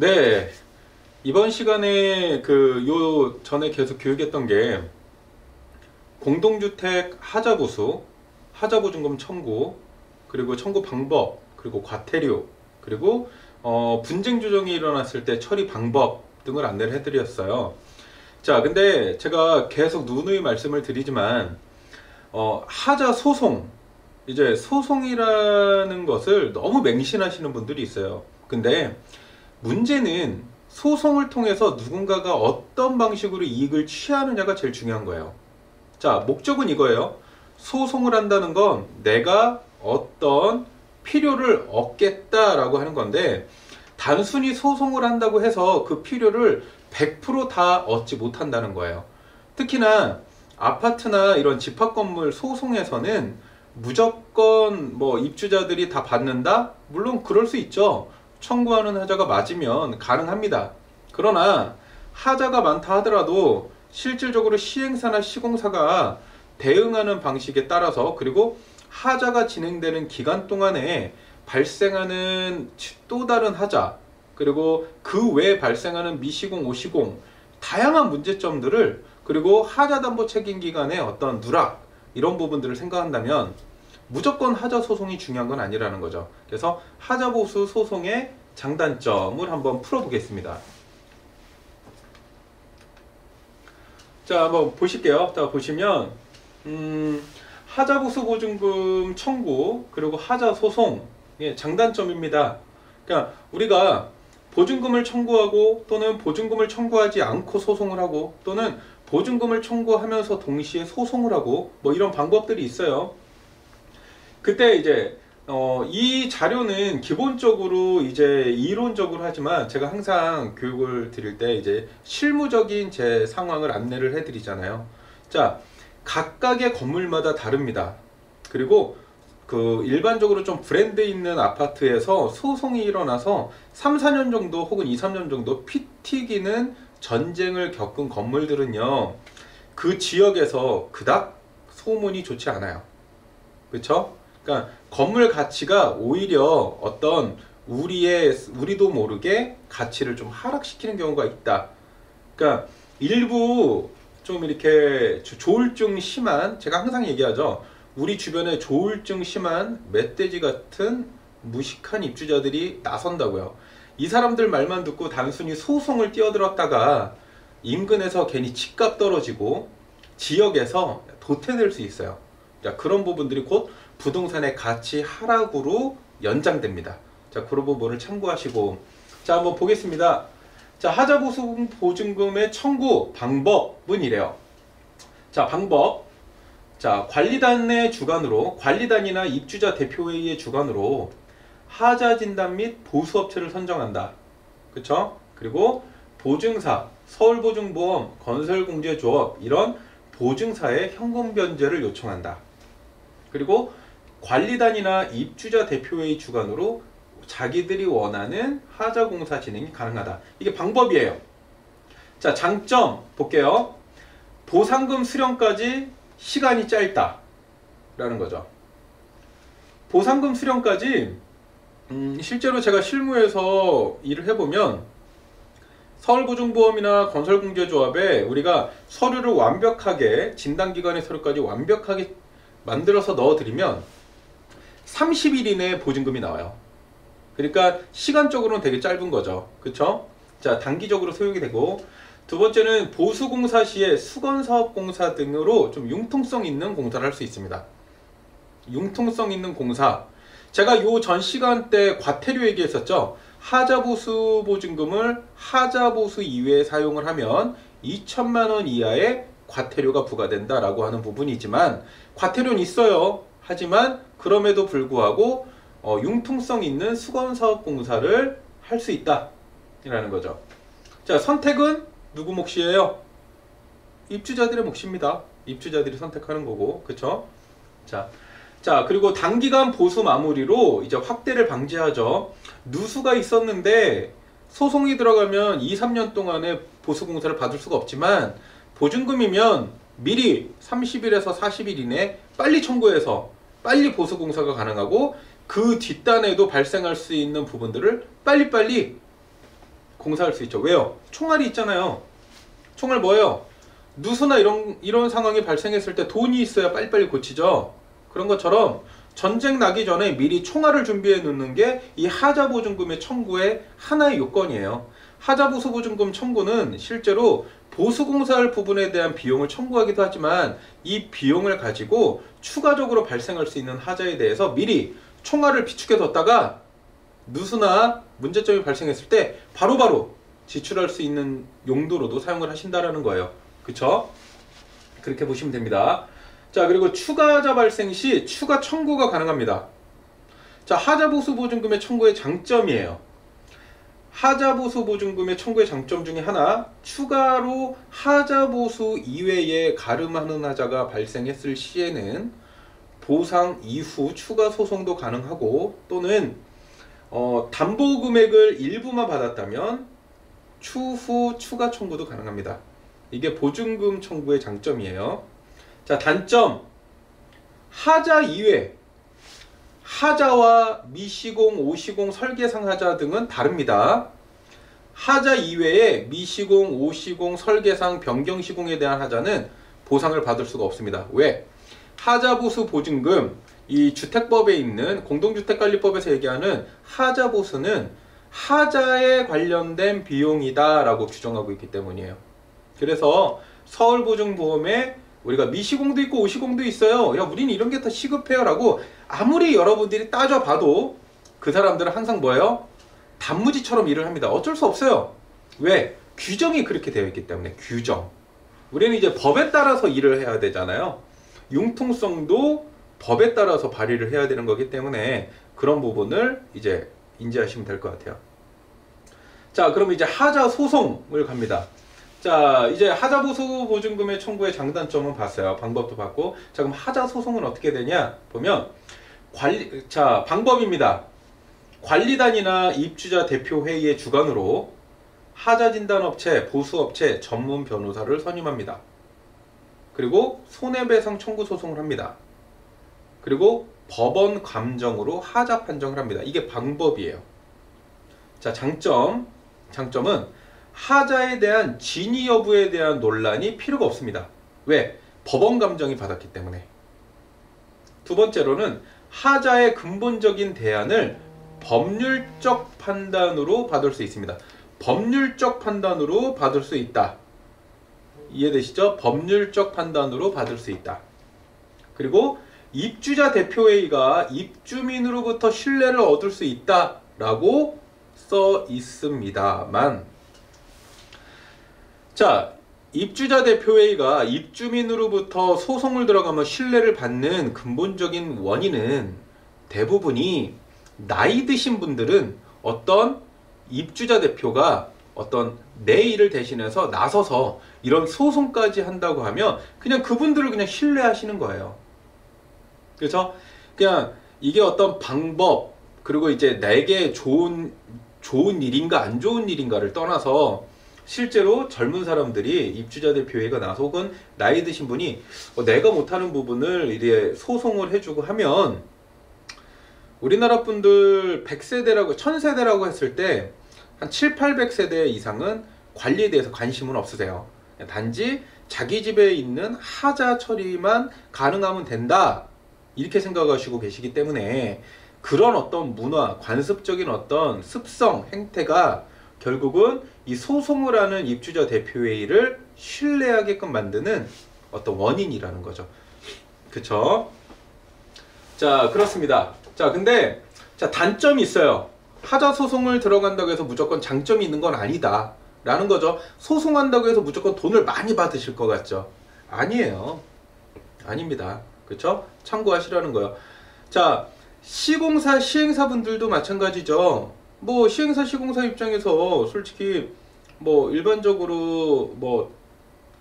네, 이번 시간에 요 전에 계속 교육했던 게 공동주택 하자보수, 하자보증금 청구, 그리고 청구 방법, 그리고 과태료, 그리고 분쟁 조정이 일어났을 때 처리 방법 등을 안내를 해드렸어요. 자, 근데 제가 계속 누누이 말씀을 드리지만 하자 소송, 이제 소송이라는 것을 너무 맹신하시는 분들이 있어요. 근데 문제는 소송을 통해서 누군가가 어떤 방식으로 이익을 취하느냐가 제일 중요한 거예요. 자, 목적은 이거예요. 소송을 한다는 건 내가 어떤 필요를 얻겠다라고 하는 건데, 단순히 소송을 한다고 해서 그 필요를 100%다 얻지 못한다는 거예요. 특히나 아파트나 이런 집합건물 소송에서는 무조건 뭐 입주자들이 다 받는다? 물론 그럴 수 있죠. 청구하는 하자가 맞으면 가능합니다. 그러나 하자가 많다 하더라도 실질적으로 시행사나 시공사가 대응하는 방식에 따라서, 그리고 하자가 진행되는 기간 동안에 발생하는 또 다른 하자, 그리고 그 외에 발생하는 미시공, 오시공, 다양한 문제점들을, 그리고 하자담보 책임 기간의 어떤 누락, 이런 부분들을 생각한다면 무조건 하자 소송이 중요한 건 아니라는 거죠. 그래서 하자보수 소송의 장단점을 한번 풀어보겠습니다. 자, 한번 보실게요. 자, 보시면 하자보수 보증금 청구, 그리고 하자 소송, 예, 장단점입니다. 그러니까 우리가 보증금을 청구하고, 또는 보증금을 청구하지 않고 소송을 하고, 또는 보증금을 청구하면서 동시에 소송을 하고, 뭐 이런 방법들이 있어요. 그때 이제 이 자료는 기본적으로 이제 이론적으로 하지만, 제가 항상 교육을 드릴 때 이제 실무적인 제 상황을 안내를 해드리잖아요. 자, 각각의 건물마다 다릅니다. 그리고 일반적으로 좀 브랜드 있는 아파트에서 소송이 일어나서 3, 4년 정도 혹은 2, 3년 정도 피 튀기는 전쟁을 겪은 건물들은요, 그 지역에서 그닥 소문이 좋지 않아요. 그쵸? 그러니까 건물 가치가 오히려 어떤 우리도 모르게 가치를 좀 하락시키는 경우가 있다. 그러니까 일부 좀 이렇게 조울증 심한, 제가 항상 얘기하죠. 우리 주변에 조울증 심한 멧돼지 같은 무식한 입주자들이 나선다고요. 이 사람들 말만 듣고 단순히 소송을 뛰어들었다가 인근에서 괜히 집값 떨어지고 지역에서 도태될 수 있어요. 자, 그런 부분들이 곧 부동산의 가치 하락으로 연장됩니다. 자, 그런 부분을 참고하시고, 자, 한번 보겠습니다. 자, 하자보수 보증금의 청구 방법은 이래요. 자, 방법. 자, 관리단의 주관으로, 관리단이나 입주자 대표회의의 주관으로 하자 진단 및 보수업체를 선정한다. 그쵸? 그리고 보증사, 서울보증보험, 건설공제조합, 이런 보증사의 현금 변제를 요청한다. 그리고 관리단이나 입주자 대표회의 주관으로 자기들이 원하는 하자공사 진행이 가능하다. 이게 방법이에요. 자, 장점 볼게요. 보상금 수령까지 시간이 짧다 라는 거죠. 보상금 수령까지 실제로 제가 실무에서 일을 해보면, 서울보증보험이나 건설공제조합에 우리가 서류를 완벽하게, 진단기관의 서류까지 완벽하게 만들어서 넣어드리면 30일 이내에 보증금이 나와요. 그러니까 시간적으로는 되게 짧은 거죠. 그쵸? 자, 단기적으로 소용이 되고, 두 번째는 보수공사 시에 수건사업공사 등으로 좀 융통성 있는 공사를 할 수 있습니다. 융통성 있는 공사. 제가 요 전 시간 때 과태료 얘기했었죠. 하자보수 보증금을 하자보수 이외에 사용을 하면 2천만 원 이하의 과태료가 부과된다라고 하는 부분이지만, 과태료는 있어요. 하지만 그럼에도 불구하고 융통성 있는 수건사업공사를 할 수 있다 라는 거죠. 자, 선택은 누구 몫이에요? 입주자들의 몫입니다. 입주자들이 선택하는 거고, 그쵸? 자, 그리고 단기간 보수 마무리로 이제 확대를 방지하죠. 누수가 있었는데 소송이 들어가면 2, 3년 동안에 보수공사를 받을 수가 없지만, 보증금이면 미리 30일에서 40일 이내 빨리 청구해서 빨리 보수공사가 가능하고, 그 뒷단에도 발생할 수 있는 부분들을 빨리빨리 공사할 수 있죠. 왜요? 총알이 있잖아요. 총알 뭐예요? 누수나 이런 상황이 발생했을 때 돈이 있어야 빨리빨리 고치죠. 그런 것처럼 전쟁 나기 전에 미리 총알을 준비해 놓는 게 이 하자보증금의 청구의 하나의 요건이에요. 하자보수보증금 청구는 실제로 보수공사할 부분에 대한 비용을 청구하기도 하지만 이 비용을 가지고 추가적으로 발생할 수 있는 하자에 대해서 미리 총알을 비축해 뒀다가 누수나 문제점이 발생했을 때 바로바로 지출할 수 있는 용도로도 사용을 하신다라는 거예요. 그쵸? 그렇게 보시면 됩니다. 자, 그리고 추가 하자 발생 시 추가 청구가 가능합니다. 자, 하자보수보증금의 청구의 장점이에요. 하자보수보증금의 청구의 장점 중에 하나, 추가로 하자보수 이외에 가름하는 하자가 발생했을 시에는 보상 이후 추가 소송도 가능하고, 또는 담보 금액을 일부만 받았다면 추후 추가 청구도 가능합니다. 이게 보증금 청구의 장점이에요. 자, 단점. 하자 이외, 하자와 미시공, 오시공, 설계상 하자 등은 다릅니다. 하자 이외에 미시공, 오시공, 설계상, 변경시공에 대한 하자는 보상을 받을 수가 없습니다. 왜? 하자보수 보증금, 이 주택법에 있는 공동주택관리법에서 얘기하는 하자보수는 하자에 관련된 비용이다 라고 규정하고 있기 때문이에요. 그래서 서울보증보험에 우리가 미시공도 있고 오시공도 있어요. 야, 우리는 이런 게 다 시급해요 라고 아무리 여러분들이 따져봐도 그 사람들은 항상 뭐예요? 단무지처럼 일을 합니다. 어쩔 수 없어요. 왜? 규정이 그렇게 되어 있기 때문에. 규정. 우리는 이제 법에 따라서 일을 해야 되잖아요. 융통성도 법에 따라서 발휘를 해야 되는 거기 때문에 그런 부분을 이제 인지하시면 될 것 같아요. 자, 그럼 이제 하자 소송을 갑니다. 자, 이제 하자보수 보증금의 청구의 장단점은 봤어요. 방법도 봤고. 자, 그럼 하자 소송은 어떻게 되냐? 보면 방법입니다. 관리단이나 입주자 대표회의의 주관으로 하자진단업체, 보수업체, 전문 변호사를 선임합니다. 그리고 손해배상 청구 소송을 합니다. 그리고 법원 감정으로 하자 판정을 합니다. 이게 방법이에요. 자, 장점은 하자에 대한 진위 여부에 대한 논란이 필요가 없습니다. 왜? 법원 감정이 받았기 때문에. 두 번째로는 하자의 근본적인 대안을 법률적 판단으로 받을 수 있습니다. 법률적 판단으로 받을 수 있다. 이해되시죠? 법률적 판단으로 받을 수 있다. 그리고 입주자 대표회의가 입주민으로부터 신뢰를 얻을 수 있다라고 써 있습니다만, 자, 입주자 대표회의가 입주민으로부터 소송을 들어가면 신뢰를 받는 근본적인 원인은 대부분이 나이 드신 분들은 어떤 입주자 대표가 어떤 내 일을 대신해서 나서서 이런 소송까지 한다고 하면 그냥 그분들을 그냥 신뢰하시는 거예요. 그래서 그냥 이게 어떤 방법, 그리고 이제 내게 좋은 일인가 안 좋은 일인가를 떠나서 실제로 젊은 사람들이 입주자 대표회의가 나서 혹은 나이 드신 분이 내가 못하는 부분을 이제 소송을 해주고 하면, 우리나라 분들 100세대라고 1000세대라고 했을 때 한 7, 800세대 이상은 관리에 대해서 관심은 없으세요. 단지 자기 집에 있는 하자 처리만 가능하면 된다, 이렇게 생각하시고 계시기 때문에 그런 어떤 문화, 관습적인 어떤 습성, 행태가 결국은 이 소송을 하는 입주자 대표회의를 신뢰하게끔 만드는 어떤 원인이라는 거죠. 그쵸? 자, 그렇습니다. 자, 근데 단점이 있어요. 하자 소송을 들어간다고 해서 무조건 장점이 있는 건 아니다 라는 거죠. 소송한다고 해서 무조건 돈을 많이 받으실 것 같죠? 아니에요. 아닙니다. 그쵸? 참고하시라는 거예요. 자, 시공사, 시행사분들도 마찬가지죠. 뭐 시행사, 시공사 입장에서 솔직히 뭐 일반적으로 뭐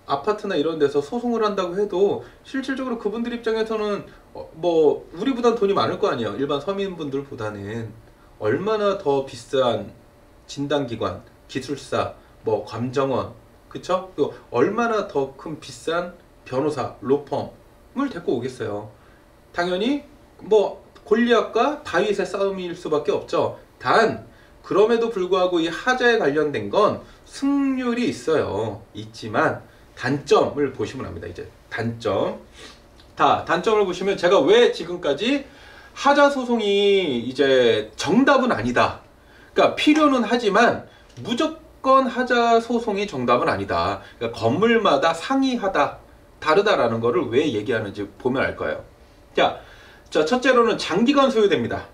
아파트나 이런 데서 소송을 한다고 해도 실질적으로 그분들 입장에서는 뭐 우리보단 돈이 많을 거 아니에요. 일반 서민분들보다는. 얼마나 더 비싼 진단기관, 기술사, 뭐 감정원, 그쵸? 또 얼마나 더 큰 비싼 변호사, 로펌을 데리고 오겠어요. 당연히 뭐 골리앗과 다윗의 싸움일 수밖에 없죠. 단 그럼에도 불구하고 이 하자에 관련된 건 승률이 있어요. 있지만 단점을 보시면 합니다. 이제 단점을 보시면 제가 왜 지금까지 하자 소송이 이제 정답은 아니다. 그러니까 필요는 하지만 무조건 하자 소송이 정답은 아니다. 그러니까 건물마다 상이하다, 다르다라는 거를 왜 얘기하는지 보면 알 거예요. 자, 첫째로는 장기간 소요됩니다.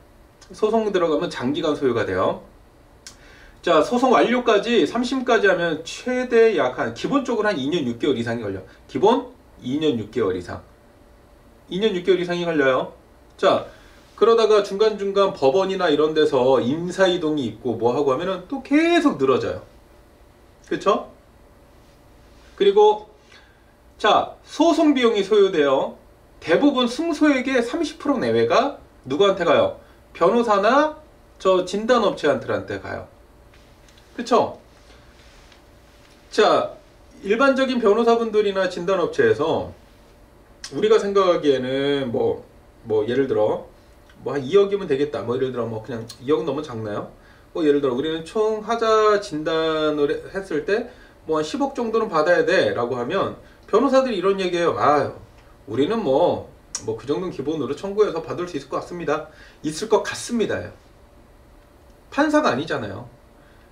소송 들어가면 장기간 소요가 돼요. 자, 소송 완료까지 3심까지 하면 최대 약 한 기본적으로 한 2년 6개월 이상이 걸려. 기본 2년 6개월 이상. 2년 6개월 이상이 걸려요. 자, 그러다가 중간중간 법원이나 이런 데서 임사이동이 있고 뭐 하고 하면은 또 계속 늘어져요. 그쵸? 그리고 자, 소송 비용이 소요돼요. 대부분 승소액의 30% 내외가 누구한테 가요? 변호사나 저 진단업체한테 가요. 그쵸? 자, 일반적인 변호사분들이나 진단업체에서 우리가 생각하기에는 뭐 예를 들어 뭐 한 2억이면 되겠다. 뭐 예를 들어 뭐 그냥 2억은 너무 작나요? 뭐 예를 들어 우리는 총 하자 진단을 했을 때 뭐 한 10억 정도는 받아야 돼 라고 하면 변호사들이 이런 얘기해요. 아, 우리는 뭐 그 정도는 기본으로 청구해서 받을 수 있을 것 같습니다. 있을 것 같습니다요. 판사가 아니잖아요.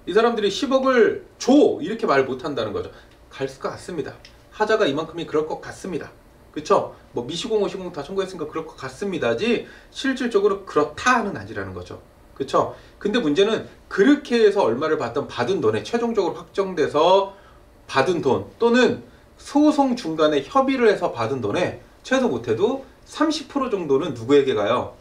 이 사람들이 10억을 줘 이렇게 말 못한다는 거죠. 갈 것 같습니다. 하자가 이만큼이 그럴 것 같습니다. 그쵸? 뭐 미시공 오시공 다 청구했으니까 그럴 것 같습니다지 실질적으로 그렇다는 아니라는 거죠. 그쵸? 근데 문제는 그렇게 해서 얼마를 받은 돈에 최종적으로 확정돼서 받은 돈 또는 소송 중간에 협의를 해서 받은 돈에 최소 못해도 30% 정도는 누구에게 가요?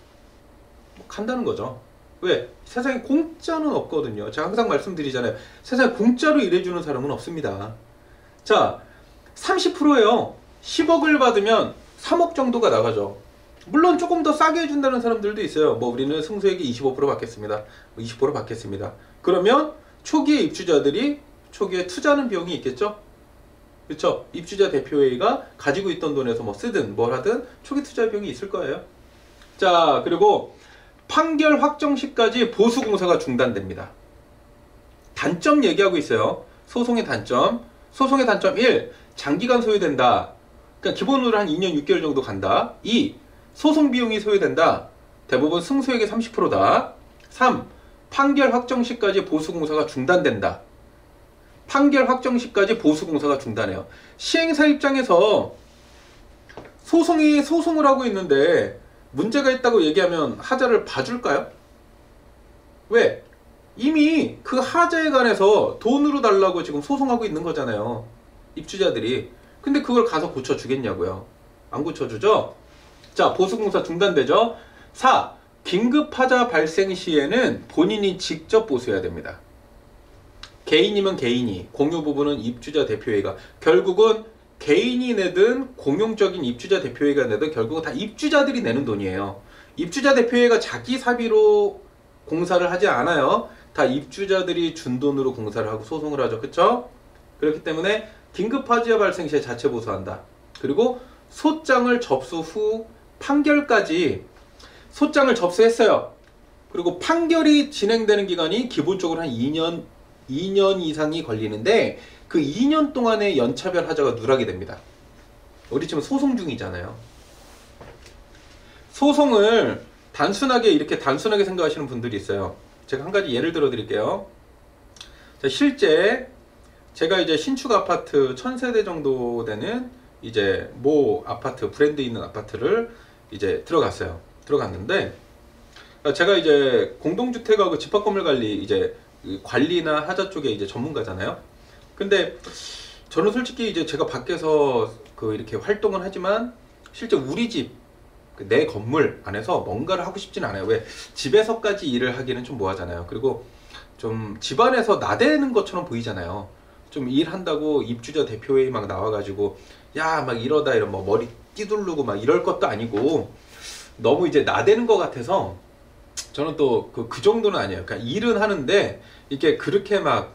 간다는 거죠. 왜? 세상에 공짜는 없거든요. 제가 항상 말씀드리잖아요. 세상에 공짜로 일해주는 사람은 없습니다. 자, 30%예요. 10억을 받으면 3억 정도가 나가죠. 물론 조금 더 싸게 해준다는 사람들도 있어요. 뭐 우리는 승소액이 25% 받겠습니다. 20% 받겠습니다. 그러면 초기에 입주자들이 초기에 투자하는 비용이 있겠죠? 그렇죠? 입주자 대표회의가 가지고 있던 돈에서 뭐 쓰든 뭘 하든 초기 투자 비용이 있을 거예요. 자, 그리고 판결 확정 시까지 보수공사가 중단됩니다. 단점 얘기하고 있어요. 소송의 단점. 소송의 단점 1. 장기간 소요된다. 그러니까 기본으로 한 2년 6개월 정도 간다. 2. 소송 비용이 소요된다. 대부분 승소액의 30%다. 3. 판결 확정 시까지 보수공사가 중단된다. 판결 확정 시까지 보수공사가 중단해요. 시행사 입장에서 소송을 하고 있는데 문제가 있다고 얘기하면 하자를 봐줄까요? 왜? 이미 그 하자에 관해서 돈으로 달라고 지금 소송하고 있는 거잖아요. 입주자들이. 근데 그걸 가서 고쳐주겠냐고요. 안 고쳐주죠? 자, 보수공사 중단되죠? 4. 긴급하자 발생 시에는 본인이 직접 보수해야 됩니다. 개인이면 개인이, 공유 부분은 입주자 대표회의가, 결국은 개인이 내든 공용적인 입주자 대표회의가 내든 결국은 다 입주자들이 내는 돈이에요. 입주자 대표회의가 자기 사비로 공사를 하지 않아요. 다 입주자들이 준 돈으로 공사를 하고 소송을 하죠. 그쵸? 그렇기 때문에 긴급하자 발생 시에 자체 보수한다. 그리고 소장을 접수 후 판결까지 소장을 접수했어요. 그리고 판결이 진행되는 기간이 기본적으로 한 2년 이상이 걸리는데 그 2년 동안의 연차별 하자가 누락이 됩니다. 우리 지금 소송 중이잖아요. 소송을 이렇게 단순하게 생각하시는 분들이 있어요. 제가 한 가지 예를 들어 드릴게요. 자, 실제 제가 이제 신축 아파트 1000세대 정도 되는 이제 모 아파트, 브랜드 있는 아파트를 이제 들어갔는데 제가 이제 공동주택하고 집합건물관리 이제 관리나 하자 쪽에 이제 전문가잖아요. 근데 저는 솔직히 이제 제가 밖에서 이렇게 활동을 하지만 실제 우리 집, 내 건물 안에서 뭔가를 하고 싶진 않아요. 왜? 집에서까지 일을 하기는 좀 뭐하잖아요. 그리고 좀 집안에서 나대는 것처럼 보이잖아요. 좀 일한다고 입주자 대표회의 막 나와가지고 야 막 이러다 뭐 머리 띠두르고 막 이럴 것도 아니고 너무 이제 나대는 것 같아서 저는 또 그 정도는 아니에요. 그러니까 일은 하는데 이게 그렇게 막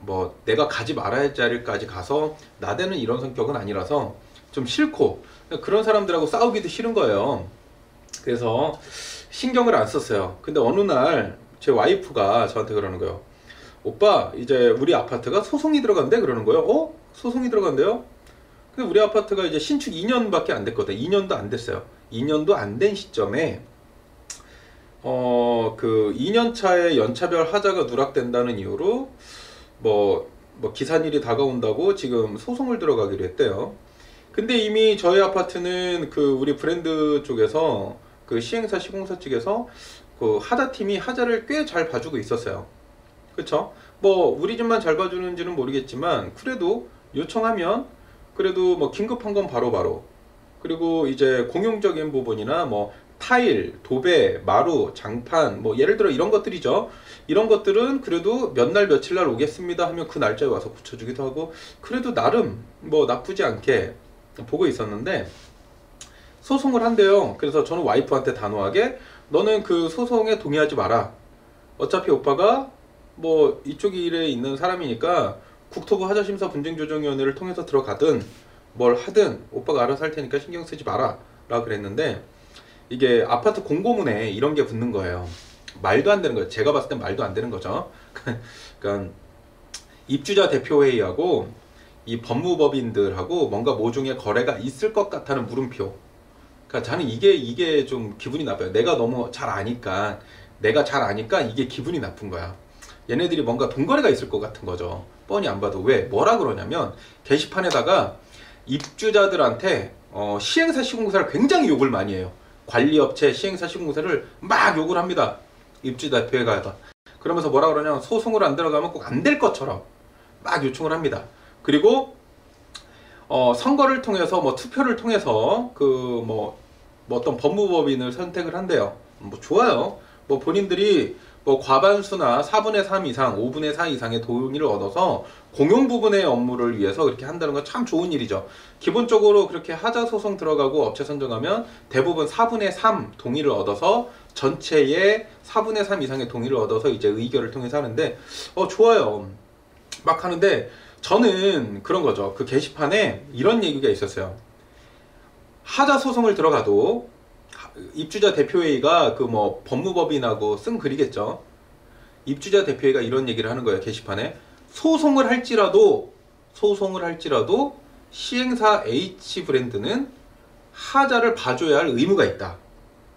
뭐 내가 가지 말아야 할 자리까지 가서 나대는 이런 성격은 아니라서 좀 싫고 그런 사람들하고 싸우기도 싫은 거예요. 그래서 신경을 안 썼어요. 근데 어느 날 제 와이프가 저한테 그러는 거예요. 오빠, 이제 우리 아파트가 소송이 들어간대 그러는 거예요. 어? 소송이 들어간대요? 근데 우리 아파트가 이제 신축 2년밖에 안 됐거든. 2년도 안 됐어요. 2년도 안 된 시점에 그 2년차에 연차별 하자가 누락된다는 이유로 뭐 기산일이 다가온다고 지금 소송을 들어가기로 했대요. 근데 이미 저희 아파트는 그 우리 브랜드 쪽에서 그 시행사 시공사 측에서 그 하자팀이 하자를 꽤 잘 봐주고 있었어요. 그쵸? 뭐 우리 집만 잘 봐주는지는 모르겠지만 그래도 요청하면 그래도 뭐 긴급한 건 바로바로, 그리고 이제 공용적인 부분이나 뭐 타일, 도배, 마루, 장판, 뭐 예를 들어 이런 것들이죠. 이런 것들은 그래도 몇 날 며칠 날 오겠습니다 하면 그 날짜에 와서 붙여주기도 하고, 그래도 나름 뭐 나쁘지 않게 보고 있었는데 소송을 한대요. 그래서 저는 와이프한테 단호하게 너는 그 소송에 동의하지 마라. 어차피 오빠가 뭐 이쪽 일에 있는 사람이니까 국토부 하자심사 분쟁조정위원회를 통해서 들어가든 뭘 하든 오빠가 알아서 할 테니까 신경 쓰지 마라 라고 그랬는데, 이게 아파트 공고문에 이런 게 붙는 거예요. 말도 안 되는 거예요. 제가 봤을 땐 말도 안 되는 거죠. 그러니까 입주자 대표회의하고 이 법무법인들하고 뭔가 모종의 거래가 있을 것 같다는 물음표. 그러니까 저는 이게 좀 기분이 나빠요. 내가 잘 아니까 이게 기분이 나쁜 거야. 얘네들이 뭔가 돈거래가 있을 것 같은 거죠. 뻔히 안 봐도. 왜? 뭐라 그러냐면 게시판에다가 입주자들한테 시행사 시공사를 굉장히 욕을 많이 해요. 관리업체 시행사 시공사를 막 욕을 합니다. 입주자 대표회가. 그러면서 뭐라 그러냐면 소송을 안 들어가면 꼭 안 될 것처럼 막 요청을 합니다. 그리고 선거를 통해서 뭐 투표를 통해서 뭐 어떤 법무법인을 선택을 한대요. 뭐 좋아요. 뭐 본인들이 뭐 과반수나 4분의 3 이상, 5분의 4 이상의 동의를 얻어서 공용 부분의 업무를 위해서 그렇게 한다는 건 참 좋은 일이죠. 기본적으로 그렇게 하자 소송 들어가고 업체 선정하면 대부분 4분의 3 동의를 얻어서 전체의 4분의 3 이상의 동의를 얻어서 이제 의결을 통해서 하는데 좋아요. 막 하는데 저는 그런 거죠. 그 게시판에 이런 얘기가 있었어요. 하자 소송을 들어가도 입주자 대표회의가 그 뭐 법무법인하고 쓴 글이겠죠. 입주자 대표회의가 이런 얘기를 하는 거예요. 게시판에 소송을 할지라도 시행사 H브랜드는 하자를 봐줘야 할 의무가 있다.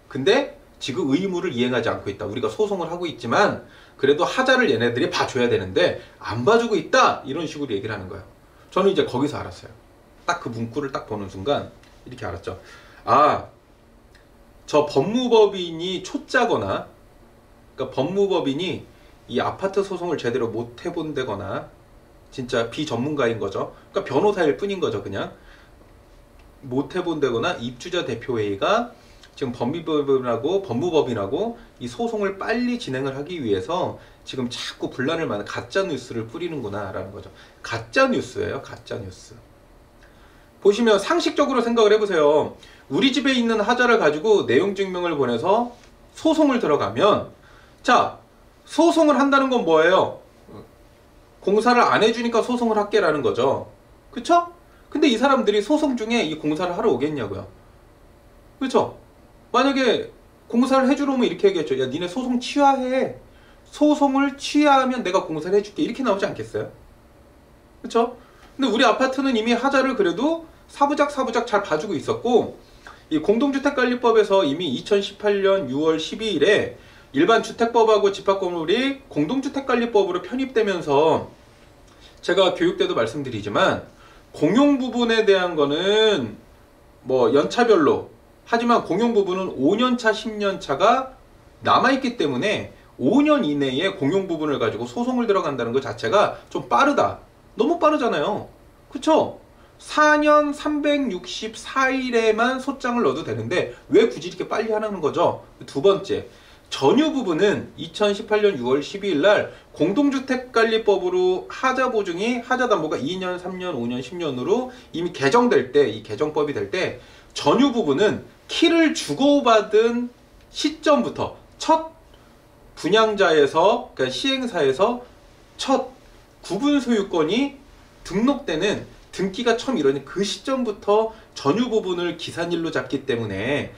근데 지금 의무를 이행하지 않고 있다. 우리가 소송을 하고 있지만 그래도 하자를 얘네들이 봐줘야 되는데 안 봐주고 있다. 이런 식으로 얘기를 하는 거예요. 저는 이제 거기서 알았어요. 딱 그 문구를 딱 보는 순간 이렇게 알았죠. 저 법무법인이 초짜거나, 그러니까 법무법인이 이 아파트 소송을 제대로 못 해본다거나 진짜 비전문가인 거죠. 그러니까 변호사일 뿐인 거죠. 그냥 못 해본다거나 입주자 대표회의가 지금 법무법인하고 이 소송을 빨리 진행을 하기 위해서 지금 자꾸 분란을 많은 가짜 뉴스를 뿌리는구나 라는 거죠. 가짜 뉴스예요. 가짜 뉴스. 보시면 상식적으로 생각을 해보세요. 우리 집에 있는 하자를 가지고 내용 증명을 보내서 소송을 들어가면, 자, 소송을 한다는 건 뭐예요? 공사를 안 해주니까 소송을 할게라는 거죠. 그쵸? 근데 이 사람들이 소송 중에 이 공사를 하러 오겠냐고요. 그쵸? 만약에 공사를 해주러 오면 이렇게 얘기했죠. 야, 니네 소송 취하해. 소송을 취하하면 내가 공사를 해줄게. 이렇게 나오지 않겠어요? 그쵸? 근데 우리 아파트는 이미 하자를 그래도 사부작 잘 봐주고 있었고, 이 공동주택관리법에서 이미 2018년 6월 12일에 일반 주택법하고 집합건물이 공동주택관리법으로 편입되면서 제가 교육 때도 말씀드리지만 공용 부분에 대한 거는 뭐 연차별로, 하지만 공용 부분은 5년차, 10년차가 남아있기 때문에 5년 이내에 공용 부분을 가지고 소송을 들어간다는 것 자체가 좀 빠르다. 너무 빠르잖아요. 그쵸? 4년 364일에만 소장을 넣어도 되는데 왜 굳이 이렇게 빨리 하는 거죠? 두 번째, 전유 부분은 2018년 6월 12일 날 공동주택관리법으로 하자 보증이, 하자 담보가 2년, 3년, 5년, 10년으로 이미 개정될 때, 이 개정법이 될 때 전유 부분은 키를 주고받은 시점부터 첫 분양자에서, 그러니까 시행사에서 첫 구분 소유권이 등록되는 등기가 처음 이루어진 그 시점부터 전유 부분을 기산일로 잡기 때문에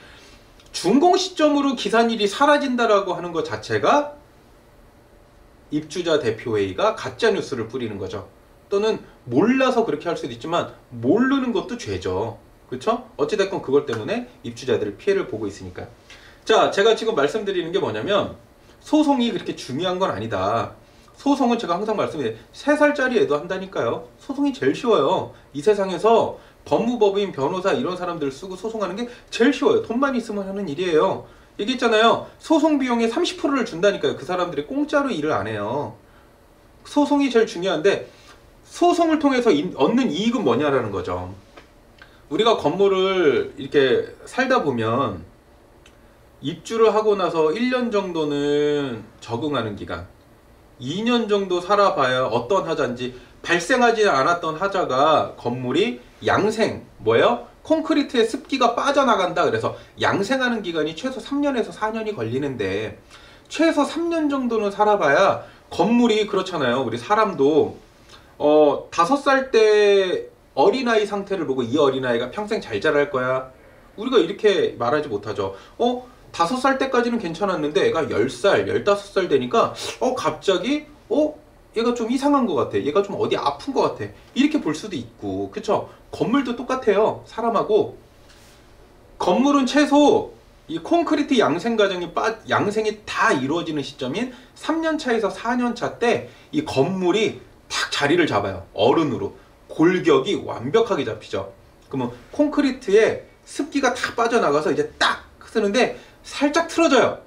준공 시점으로 기산일이 사라진다라고 하는 것 자체가 입주자 대표회의가 가짜뉴스를 뿌리는 거죠. 또는 몰라서 그렇게 할 수도 있지만 모르는 것도 죄죠. 그렇죠? 어찌됐건 그것 때문에 입주자들이 피해를 보고 있으니까. 자, 제가 지금 말씀드리는 게 뭐냐면 소송이 그렇게 중요한 건 아니다. 소송은 제가 항상 말씀드려요. 3살짜리 애도 한다니까요. 소송이 제일 쉬워요. 이 세상에서 법무법인, 변호사 이런 사람들 쓰고 소송하는 게 제일 쉬워요. 돈만 있으면 하는 일이에요. 얘기했잖아요. 소송 비용의 30%를 준다니까요. 그 사람들이 공짜로 일을 안 해요. 소송이 제일 중요한데 소송을 통해서 얻는 이익은 뭐냐라는 거죠. 우리가 건물을 이렇게 살다 보면 입주를 하고 나서 1년 정도는 적응하는 기간, 2년 정도 살아봐야 어떤 하자인지, 발생하지 않았던 하자가 건물이 양생, 뭐예요? 콘크리트에 습기가 빠져나간다. 그래서 양생하는 기간이 최소 3년에서 4년이 걸리는데 최소 3년 정도는 살아봐야 건물이, 그렇잖아요. 우리 사람도 5살 때 어린아이 상태를 보고 이 어린아이가 평생 잘 자랄 거야, 우리가 이렇게 말하지 못하죠. 5살 때까지는 괜찮았는데 애가 10살, 15살 되니까 갑자기 얘가 좀 이상한 것 같아, 얘가 좀 어디 아픈 것 같아, 이렇게 볼 수도 있고. 그쵸? 건물도 똑같아요. 사람하고. 건물은 최소 이 콘크리트 양생 과정이 양생이 다 이루어지는 시점인 3년차에서 4년차 때 이 건물이 딱 자리를 잡아요. 어른으로 골격이 완벽하게 잡히죠. 그러면 콘크리트에 습기가 다 빠져나가서 이제 딱 쓰는데 살짝 틀어져요.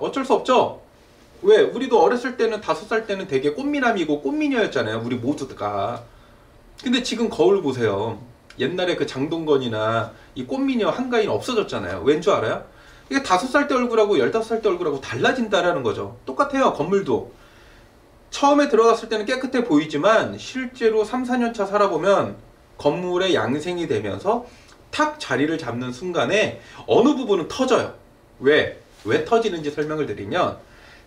어쩔 수 없죠. 왜? 우리도 어렸을 때는 5살 때는 되게 꽃미남이고 꽃미녀였잖아요. 우리 모두가. 근데 지금 거울 보세요. 옛날에 그 장동건이나 이 꽃미녀 한가인 없어졌잖아요. 왠 줄 알아요? 이게 5살 때 얼굴하고 15살 때 얼굴하고 달라진다라는 거죠. 똑같아요. 건물도. 처음에 들어갔을 때는 깨끗해 보이지만 실제로 3, 4년 차 살아보면 건물의 양생이 되면서 탁 자리를 잡는 순간에 어느 부분은 터져요. 왜 터지는지 설명을 드리면,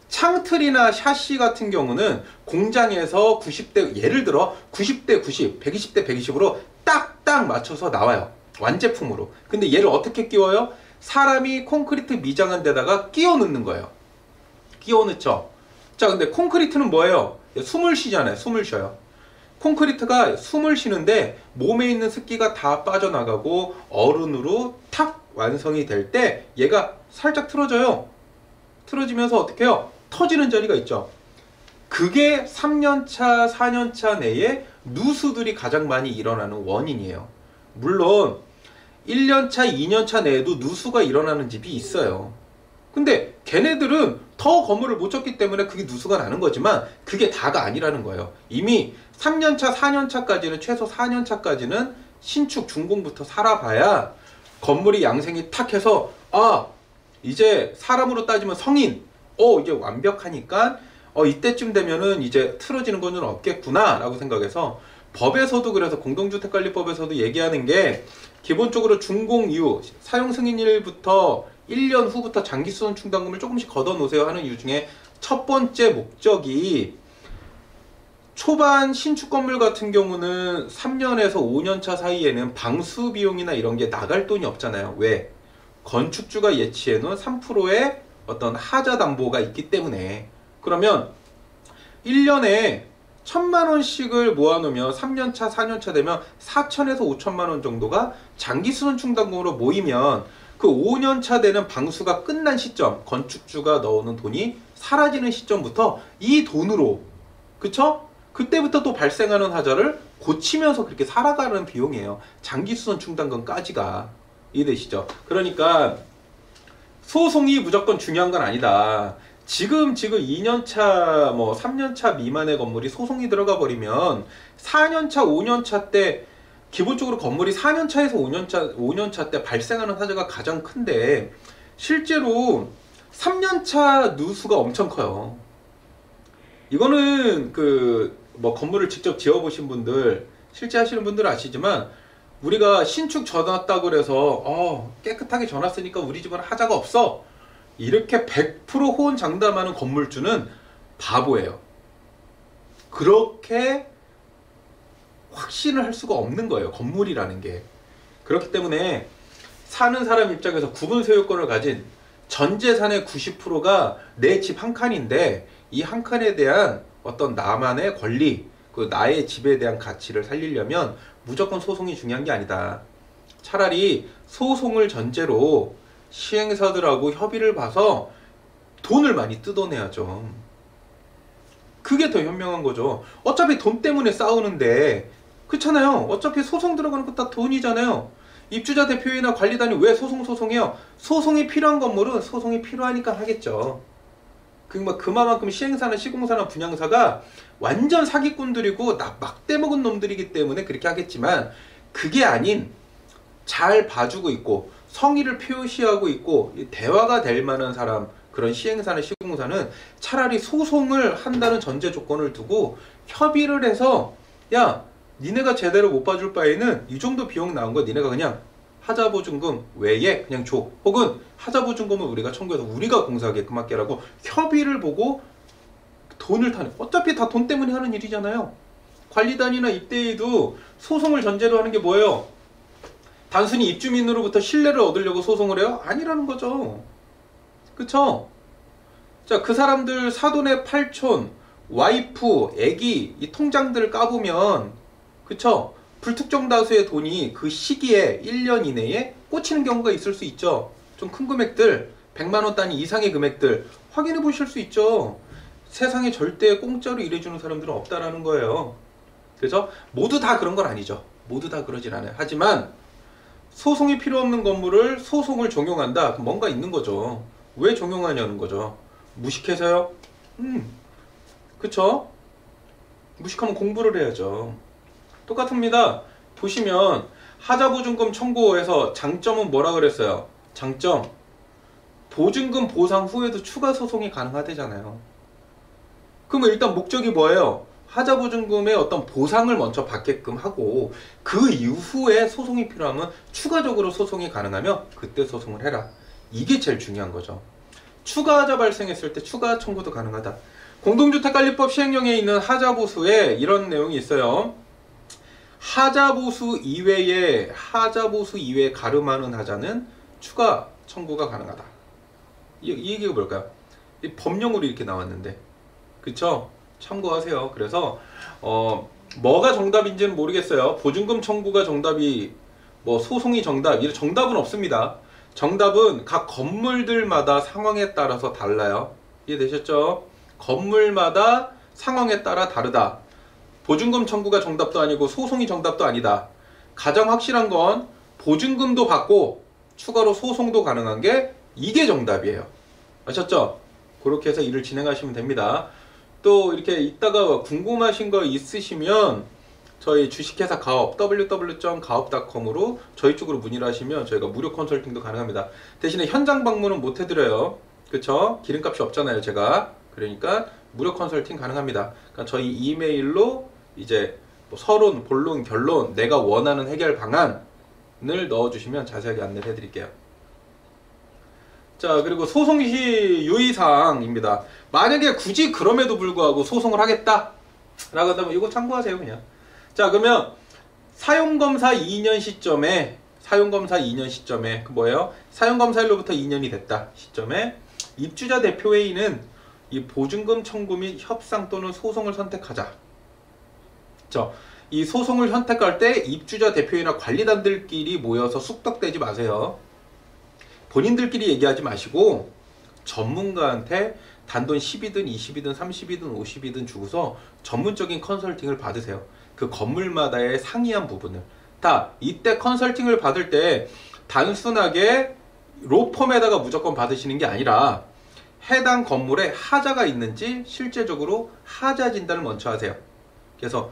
창틀이나 샤시 같은 경우는 공장에서 90대, 예를 들어 90대 90, 120대 120으로 딱딱 맞춰서 나와요. 완제품으로. 근데 얘를 어떻게 끼워요? 사람이 콘크리트 미장한 데다가 끼워 넣는 거예요. 끼워 넣죠. 자, 근데 콘크리트는 뭐예요? 숨을 쉬잖아요. 숨을 쉬어요. 콘크리트가 숨을 쉬는데 몸에 있는 습기가 다 빠져나가고 어른으로 탁 완성이 될 때 얘가 살짝 틀어져요. 틀어지면서 어떻게 해요? 터지는 자리가 있죠. 그게 3년차, 4년차 내에 누수들이 가장 많이 일어나는 원인이에요. 물론 1년차, 2년차 내에도 누수가 일어나는 집이 있어요. 근데 걔네들은 더 건물을 못 쳤기 때문에 그게 누수가 나는 거지만 그게 다가 아니라는 거예요. 이미 3년차, 4년차까지는, 최소 4년차까지는 신축 준공부터 살아봐야 건물이 양생이 탁 해서 이제 사람으로 따지면 성인, 이제 완벽하니까 이때쯤 되면은 이제 틀어지는 건 없겠구나 라고 생각해서, 법에서도, 그래서 공동주택관리법에서도 얘기하는 게 기본적으로 준공 이후 사용 승인일부터 1년 후부터 장기수선 충당금을 조금씩 걷어 놓으세요 하는 이유 중에 첫 번째 목적이, 초반 신축 건물 같은 경우는 3년에서 5년차 사이에는 방수 비용이나 이런 게 나갈 돈이 없잖아요. 왜? 건축주가 예치해 놓은 3%의 어떤 하자 담보가 있기 때문에. 그러면 1년에 1,000만 원씩을 모아놓으면 3년차, 4년차 되면 4천에서 5천만 원 정도가 장기수선 충당금으로 모이면 그 5년차 되는 방수가 끝난 시점, 건축주가 넣어놓은 돈이 사라지는 시점부터 이 돈으로, 그쵸? 그때부터 또 발생하는 하자를 고치면서 그렇게 살아가는 비용이에요. 장기수선 충당금까지가. 이해되시죠? 그러니까 소송이 무조건 중요한 건 아니다. 지금 2년차, 3년차 미만의 건물이 소송이 들어가 버리면 4년차, 5년차 때, 기본적으로 건물이 4년차에서 5년차 때 발생하는 하자가 가장 큰데 실제로 3년차 누수가 엄청 커요. 이거는 건물을 직접 지어보신 분들, 실제 하시는 분들은 아시지만, 우리가 신축 져놨다고 그래서 깨끗하게 져놨으니까 우리 집은 하자가 없어, 이렇게 100% 호언장담하는 건물주는 바보예요. 그렇게 확신을 할 수가 없는 거예요, 건물이라는 게. 그렇기 때문에 사는 사람 입장에서 구분 소유권을 가진 전 재산의 90%가 내 집 한 칸인데 이 한 칸에 대한 어떤 나만의 권리, 그 나의 집에 대한 가치를 살리려면 무조건 소송이 중요한 게 아니다. 차라리 소송을 전제로 시행사들하고 협의를 봐서 돈을 많이 뜯어내야죠. 그게 더 현명한 거죠. 어차피 돈 때문에 싸우는데, 그렇잖아요. 어차피 소송 들어가는 거 다 돈이잖아요. 입주자 대표이나 관리단이 왜 소송해요? 소송이 필요한 건물은 소송이 필요하니까 하겠죠. 그만큼 시행사나 시공사나 분양사가 완전 사기꾼들이고 막대 먹은 놈들이기 때문에 그렇게 하겠지만, 그게 아닌 잘 봐주고 있고 성의를 표시하고 있고 대화가 될 만한 사람, 그런 시행사나 시공사는 차라리 소송을 한다는 전제 조건을 두고 협의를 해서, 야, 니네가 제대로 못 봐줄 바에는 이 정도 비용 나온 거 니네가 그냥 하자보증금 외에 그냥 줘. 혹은 하자보증금을 우리가 청구해서 우리가 공사하게끔 할게라고 협의를 보고 돈을 타는. 어차피 다 돈 때문에 하는 일이잖아요. 관리단이나 입대위도 소송을 전제로 하는 게 뭐예요? 단순히 입주민으로부터 신뢰를 얻으려고 소송을 해요? 아니라는 거죠. 그쵸? 자, 그 사람들 사돈의 팔촌, 와이프, 애기 이 통장들을 까보면, 그쵸? 불특정 다수의 돈이 그 시기에 1년 이내에 꽂히는 경우가 있을 수 있죠. 좀 큰 금액들, 100만원 단위 이상의 금액들 확인해 보실 수 있죠. 세상에 절대 공짜로 일해주는 사람들은 없다라는 거예요. 그래서 모두 다 그런 건 아니죠. 모두 다 그러진 않아요. 하지만 소송이 필요 없는 건물을 소송을 종용한다? 그럼 뭔가 있는 거죠. 왜 종용하냐는 거죠. 무식해서요? 그쵸? 무식하면 공부를 해야죠. 똑같습니다. 보시면 하자보증금 청구에서 장점은 뭐라 그랬어요? 장점, 보증금 보상 후에도 추가 소송이 가능하대잖아요. 그러면 일단 목적이 뭐예요? 하자보증금의 어떤 보상을 먼저 받게끔 하고 그 이후에 소송이 필요하면 추가적으로 소송이 가능하면 그때 소송을 해라. 이게 제일 중요한 거죠. 추가 하자 발생했을 때 추가 청구도 가능하다. 공동주택관리법 시행령에 있는 하자보수에 이런 내용이 있어요. 하자보수 이외에 가름하는 하자는 추가 청구가 가능하다. 이 얘기가 뭘까요? 이 법령으로 이렇게 나왔는데, 그쵸? 참고하세요. 그래서 뭐가 정답인지는 모르겠어요. 보증금 청구가 정답이, 뭐 소송이 정답, 이런 정답은 없습니다. 정답은 각 건물들마다 상황에 따라서 달라요. 이해되셨죠? 건물마다 상황에 따라 다르다. 보증금 청구가 정답도 아니고 소송이 정답도 아니다. 가장 확실한 건 보증금도 받고 추가로 소송도 가능한 게 이게 정답이에요. 아셨죠? 그렇게 해서 일을 진행하시면 됩니다. 또 이렇게 이따가 궁금하신 거 있으시면 저희 주식회사 가업 www.gaop.com으로 저희 쪽으로 문의를 하시면 저희가 무료 컨설팅도 가능합니다. 대신에 현장 방문은 못 해드려요. 그쵸? 기름값이 없잖아요, 제가. 그러니까 무료 컨설팅 가능합니다. 그러니까 저희 이메일로 이제 뭐 서론, 본론, 결론, 내가 원하는 해결 방안을 넣어주시면 자세하게 안내를 해드릴게요. 자, 그리고 소송 시 유의사항입니다. 만약에 굳이 그럼에도 불구하고 소송을 하겠다 라고 한다면 이거 참고하세요, 그냥. 자, 그러면 사용검사 2년 시점에 그 뭐예요? 사용검사일로부터 2년이 됐다 시점에 입주자 대표회의는 이 보증금 청구 및 협상 또는 소송을 선택하자. 이 소송을 선택할 때 입주자 대표회의나 관리단들끼리 모여서 쑥덕대지 마세요. 본인들끼리 얘기하지 마시고 전문가한테 단돈 10이든 20이든 30이든 50이든 주고서 전문적인 컨설팅을 받으세요. 그 건물마다의 상이한 부분을 이때 컨설팅을 받을 때 단순하게 로펌에다가 무조건 받으시는 게 아니라 해당 건물에 하자가 있는지 실제적으로 하자 진단을 먼저 하세요. 그래서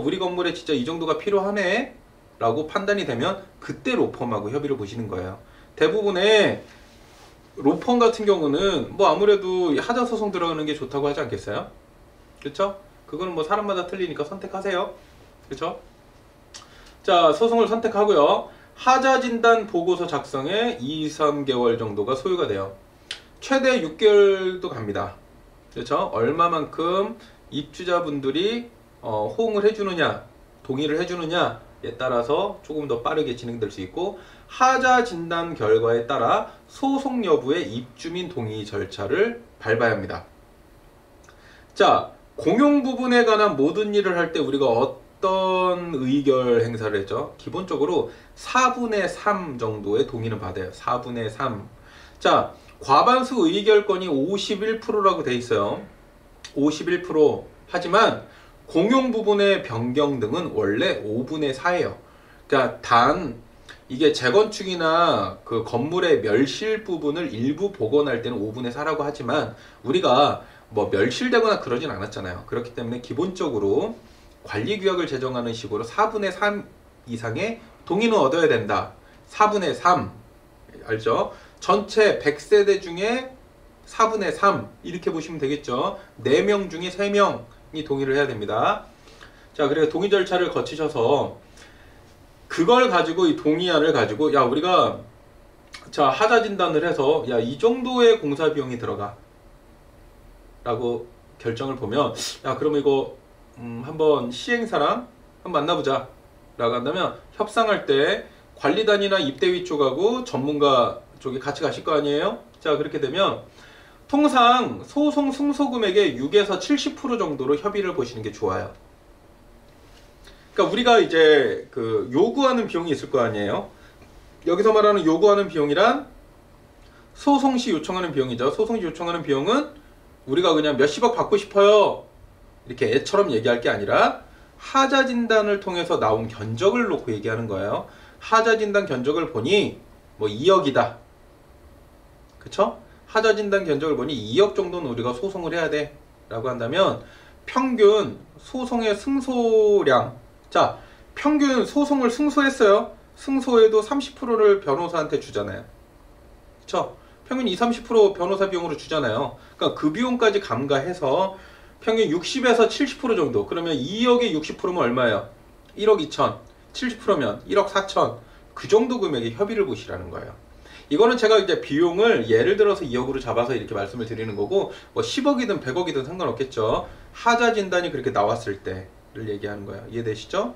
우리 건물에 진짜 이 정도가 필요하네 라고 판단이 되면 그때 로펌하고 협의를 보시는 거예요. 대부분의 로펌 같은 경우는 뭐 아무래도 하자 소송 들어가는 게 좋다고 하지 않겠어요? 그렇죠? 그거는 뭐 사람마다 틀리니까 선택하세요. 그렇죠? 자, 소송을 선택하고요. 하자 진단 보고서 작성에 2-3개월 정도가 소요가 돼요. 최대 6개월도 갑니다. 그렇죠? 얼마만큼 입주자분들이 호응을 해주느냐, 동의를 해주느냐에 따라서 조금 더 빠르게 진행될 수 있고, 하자 진단 결과에 따라 소송 여부의 입주민 동의 절차를 밟아야 합니다. 자, 공용 부분에 관한 모든 일을 할 때 우리가 어떤 의결 행사를 했죠? 기본적으로 4분의 3 정도의 동의는 받아요. 4분의 3. 자, 과반수 의결권이 51%라고 돼 있어요. 51%. 하지만 공용 부분의 변경 등은 원래 5분의 4예요. 그러니까 단 이게 재건축이나 그 건물의 멸실 부분을 일부 복원할 때는 5분의 4라고 하지만 우리가 뭐 멸실되거나 그러진 않았잖아요. 그렇기 때문에 기본적으로 관리규약을 제정하는 식으로 4분의 3 이상의 동의는 얻어야 된다. 4분의 3 알죠? 전체 100세대 중에 4분의 3 이렇게 보시면 되겠죠. 4명 중에 3명이 동의를 해야 됩니다. 자, 그래서 동의 절차를 거치셔서 그걸 가지고 이 동의안을 가지고 야 우리가 자 하자 진단을 해서 야 이 정도의 공사 비용이 들어가 라고 결정을 보면 야 그럼 이거 한번 시행사랑 한번 만나보자 라고 한다면 협상할 때 관리단이나 입대위 쪽하고 전문가 쪽이 같이 가실 거 아니에요? 자 그렇게 되면 통상 소송 승소 금액의 6에서 70% 정도로 협의를 보시는 게 좋아요. 그러니까 우리가 이제 그 요구하는 비용이 있을 거 아니에요? 여기서 말하는 요구하는 비용이란 소송 시 요청하는 비용이죠. 소송 시 요청하는 비용은 우리가 그냥 몇십억 받고 싶어요 이렇게 애처럼 얘기할 게 아니라 하자 진단을 통해서 나온 견적을 놓고 얘기하는 거예요. 하자 진단 견적을 보니 뭐 2억이다. 그쵸? 하자 진단 견적을 보니 2억 정도는 우리가 소송을 해야 돼 라고 한다면 평균 소송의 승소량, 자 평균 소송을 승소했어요. 승소해도 30%를 변호사한테 주잖아요. 그쵸? 평균 20-30% 변호사 비용으로 주잖아요. 그러니까 그 비용까지 감가해서 평균 60에서 70% 정도. 그러면 2억에 60%면 얼마예요? 1억 2천. 70%면 1억 4천. 그 정도 금액의 협의를 보시라는 거예요. 이거는 제가 이제 비용을 예를 들어서 2억으로 잡아서 이렇게 말씀을 드리는 거고 뭐 10억이든 100억이든 상관없겠죠. 하자 진단이 그렇게 나왔을 때를 얘기하는 거예요. 이해되시죠?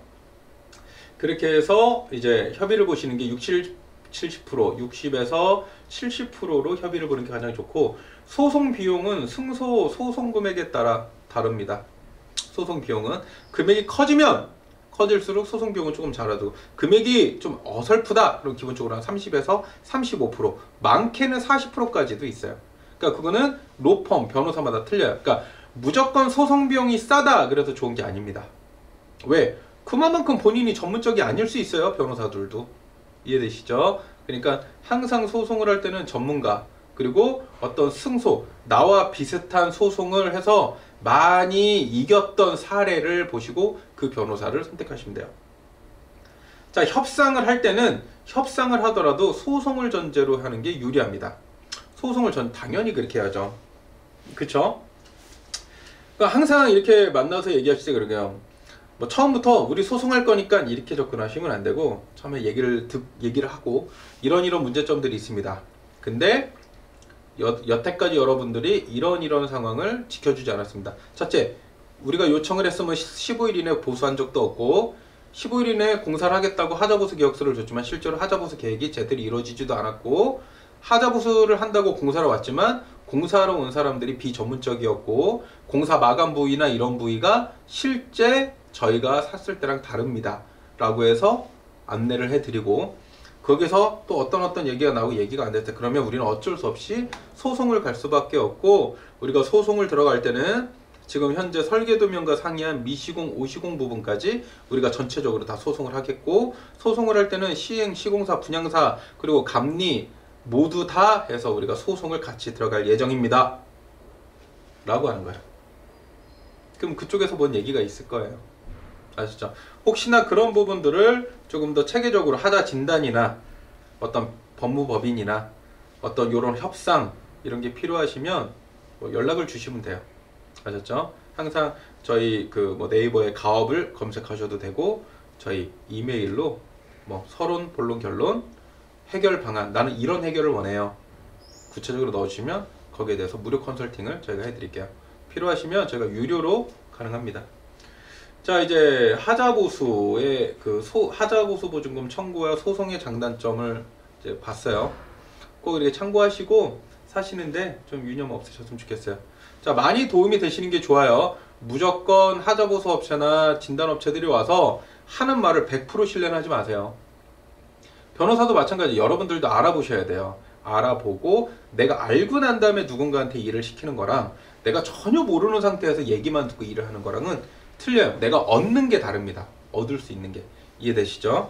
그렇게 해서 이제 협의를 보시는 게 70, 60에서 70%로 협의를 보는 게 가장 좋고 소송 비용은 승소 소송 금액에 따라 다릅니다. 소송 비용은 금액이 커지면 커질수록 소송 비용은 조금 작아지고 금액이 좀 어설프다 그럼 기본적으로 한 30에서 35% 많게는 40%까지도 있어요. 그러니까 그거는 로펌 변호사마다 틀려요. 그러니까 무조건 소송 비용이 싸다 그래서 좋은 게 아닙니다. 왜? 그만큼 본인이 전문적이 아닐 수 있어요. 변호사들도. 이해되시죠? 그러니까 항상 소송을 할 때는 전문가 그리고 어떤 승소 나와 비슷한 소송을 해서 많이 이겼던 사례를 보시고 그 변호사를 선택하시면 돼요. 자, 협상을 할 때는 협상을 하더라도 소송을 전제로 하는 게 유리합니다. 소송을 당연히 그렇게 해야죠. 그쵸? 그러니까 항상 이렇게 만나서 얘기하실 때 그러게요. 뭐 처음부터 우리 소송할 거니까 이렇게 접근하시면 안 되고 처음에 얘기를 하고 이런 문제점들이 있습니다. 근데 여태까지 여러분들이 이런 상황을 지켜주지 않았습니다. 첫째, 우리가 요청을 했으면 15일 이내 보수한 적도 없고 15일 이내 공사를 하겠다고 하자보수 계획서를 줬지만 실제로 하자보수 계획이 제대로 이루어지지도 않았고 하자보수를 한다고 공사를 왔지만 공사하러 온 사람들이 비전문적이었고 공사 마감 부위나 이런 부위가 실제 저희가 샀을 때랑 다릅니다 라고 해서 안내를 해드리고 거기서 또 어떤 얘기가 나오고 얘기가 안 될 때 그러면 우리는 어쩔 수 없이 소송을 갈 수밖에 없고 우리가 소송을 들어갈 때는 지금 현재 설계도면과 상이한 미시공, 오시공 부분까지 우리가 전체적으로 다 소송을 하겠고 소송을 할 때는 시행, 시공사, 분양사 그리고 감리 모두 다 해서 우리가 소송을 같이 들어갈 예정입니다 라고 하는 거예요. 그럼 그쪽에서 뭔 얘기가 있을 거예요. 아시죠? 혹시나 그런 부분들을 조금 더 체계적으로 하자 진단이나 어떤 법무법인이나 어떤 요런 협상 이런 게 필요하시면 뭐 연락을 주시면 돼요. 아셨죠? 항상 저희 그 뭐 네이버에 가업을 검색하셔도 되고 저희 이메일로 뭐 서론, 본론, 결론, 해결 방안 나는 이런 해결을 원해요. 구체적으로 넣어주시면 거기에 대해서 무료 컨설팅을 저희가 해드릴게요. 필요하시면 저희가 유료로 가능합니다. 자 이제 하자보수의 하자보수 보증금 청구와 소송의 장단점을 이제 봤어요. 꼭 이렇게 참고하시고 사시는데 좀 유념 없으셨으면 좋겠어요. 자, 많이 도움이 되시는 게 좋아요. 무조건 하자보수업체나 진단업체들이 와서 하는 말을 100% 신뢰는 하지 마세요. 변호사도 마찬가지. 여러분들도 알아보셔야 돼요. 알아보고 내가 알고 난 다음에 누군가한테 일을 시키는 거랑 내가 전혀 모르는 상태에서 얘기만 듣고 일을 하는 거랑은 틀려요. 내가 얻는 게 다릅니다. 얻을 수 있는 게. 이해되시죠?